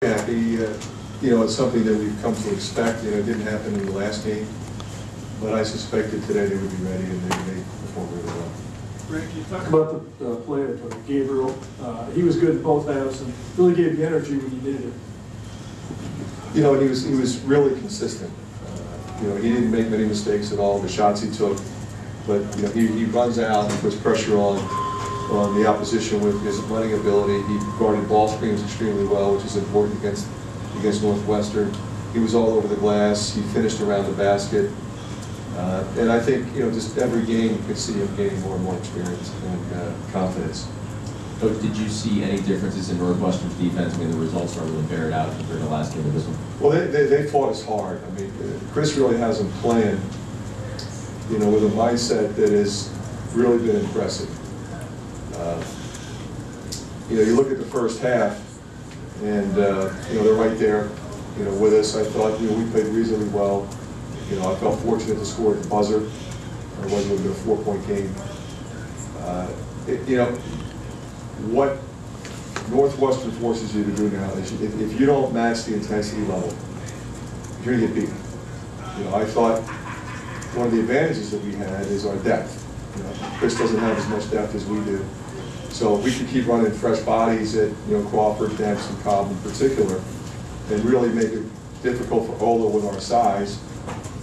happy. It's something that we've come to expect. It didn't happen in the last game, but I suspected today they would be ready, and they performed really well. Rick, you talk about the play of Gabriel. He was good in both halves and really gave you energy when you needed it. And he was really consistent. He didn't make many mistakes at all. The shots he took, but he runs out and puts pressure on the opposition with his running ability. He guarded ball screens extremely well, which is important against Northwestern. He was all over the glass. He finished around the basket. And I think, just every game you could see him gaining more and more experience and confidence. Coach, did you see any differences in Northwestern's defense? I mean, the results don't really bear it out compared to the last game of this one. Well, they fought us hard. I mean, Chris really has them playing, with a mindset that has really been impressive. You look at the first half, and they're right there, with us. I thought, we played reasonably well. I felt fortunate to score at the buzzer. It wasn't a 4-point game. What Northwestern forces you to do now is, if you don't match the intensity level, you're going to get beaten. I thought one of the advantages that we had is our depth. Chris doesn't have as much depth as we do. So if we could keep running fresh bodies at Crawford, Demps, and Cobb in particular, and really make it difficult for Ola with our size,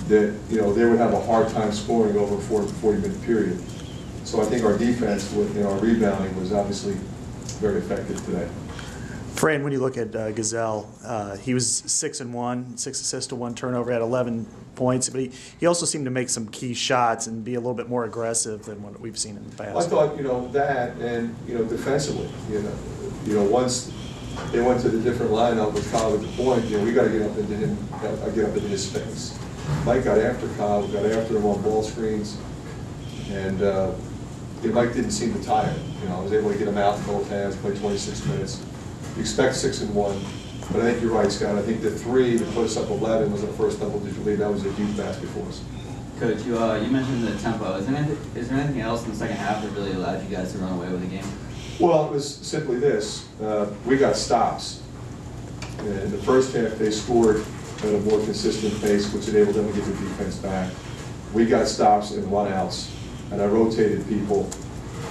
that they would have a hard time scoring over a 40-minute period. So I think our defense with our rebounding was obviously very effective today. Fran, when you look at Gazelle, he was 6-1, 6 assists to 1 turnover, had 11 points, but he also seemed to make some key shots and be a little bit more aggressive than what we've seen in the past. I thought that, and defensively, once they went to the different lineup with Cobb at the point, we got to get up into him, get up into his space. Mike got after Cobb, got after him on ball screens, and Mike didn't seem to tire. I was able to get him out in both hands, play 26 minutes. You expect 6-1, but I think you're right, Scott. I think the 3 that put us up 11 was our first double-digit lead. That was a huge basket for us. Coach, you mentioned the tempo. Is there anything else in the second half that really allowed you guys to run away with the game? Well, it was simply this. We got stops. In the first half, they scored at a more consistent pace, which enabled them to get their defense back. We got stops and run-outs, and I rotated people,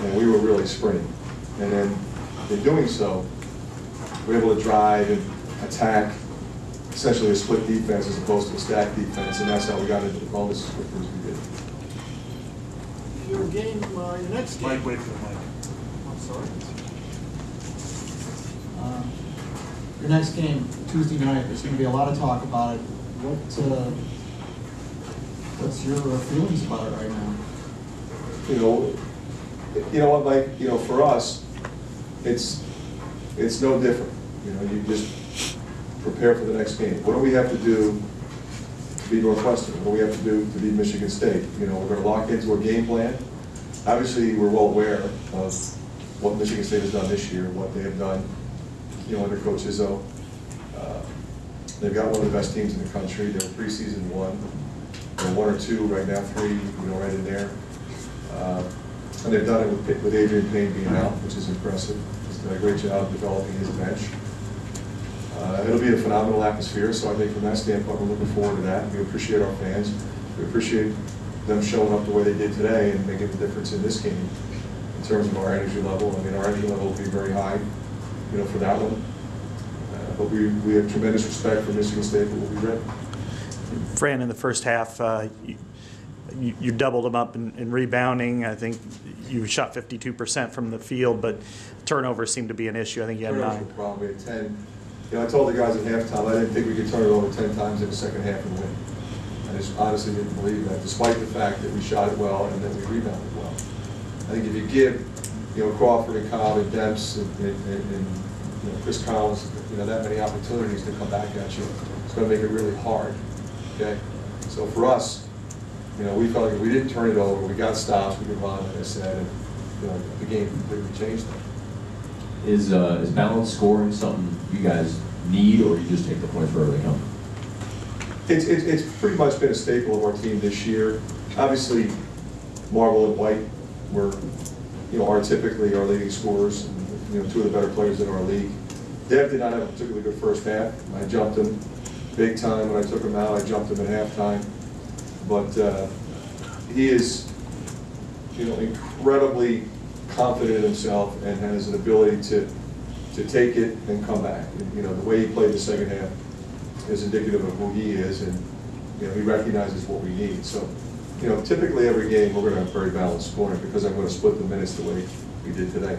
and we were really sprinting. And then in doing so, we were able to drive and attack essentially a split defense as opposed to a stacked defense, and that's how we got into the bonus as quickly as we did. Your next game. Mike, wait for the mic. I'm sorry. Your next game, Tuesday night, there's going to be a lot of talk about it. What's your feelings about it right now? Mike, for us, it's no different. You just prepare for the next game. What do we have to do to beat Northwestern? What do we have to do to beat Michigan State? We're going to lock into a game plan. Obviously, we're well aware of what Michigan State has done this year, what they have done, under Coach Izzo. They've got one of the best teams in the country. They're preseason 1. They're 1 or 2 right now, 3, right in there. And they've done it with Adrian Payne being out, which is impressive. He's done a great job developing his bench. It'll be a phenomenal atmosphere, so I think from that standpoint, we're looking forward to that. We appreciate our fans. We appreciate them showing up the way they did today and making the difference in this game in terms of our energy level. I mean, our energy level will be very high, for that one. But we have tremendous respect for Michigan State, but we'll be ready. Fran, in the first half, you doubled them up in rebounding. I think you shot 52% from the field, but turnovers seemed to be an issue. I think you had 9. Problem. We had 10. I told the guys at halftime I didn't think we could turn it over 10 times in the second half and win. I just honestly didn't believe that, despite the fact that we shot it well and then we rebounded well. I think if you give Crawford and Cobb and Demps and Chris Collins that many opportunities to come back at you, it's going to make it really hard. Okay, so for us, we felt like if we didn't turn it over, we got stops, we could run, like I said, and the game completely changed. Is balanced scoring something you guys need, or you just take the points wherever they come? It's pretty much been a staple of our team this year. Obviously, Marble and White were, are typically our leading scorers, and, 2 of the better players in our league. Dev did not have a particularly good first half. I jumped him big time when I took him out. I jumped him at halftime. But he is, incredibly confident in himself and has an ability to take it and come back. And, the way he played the second half is indicative of who he is, and he recognizes what we need. So, typically every game we're going to have very balanced scoring because I'm going to split the minutes the way we did today.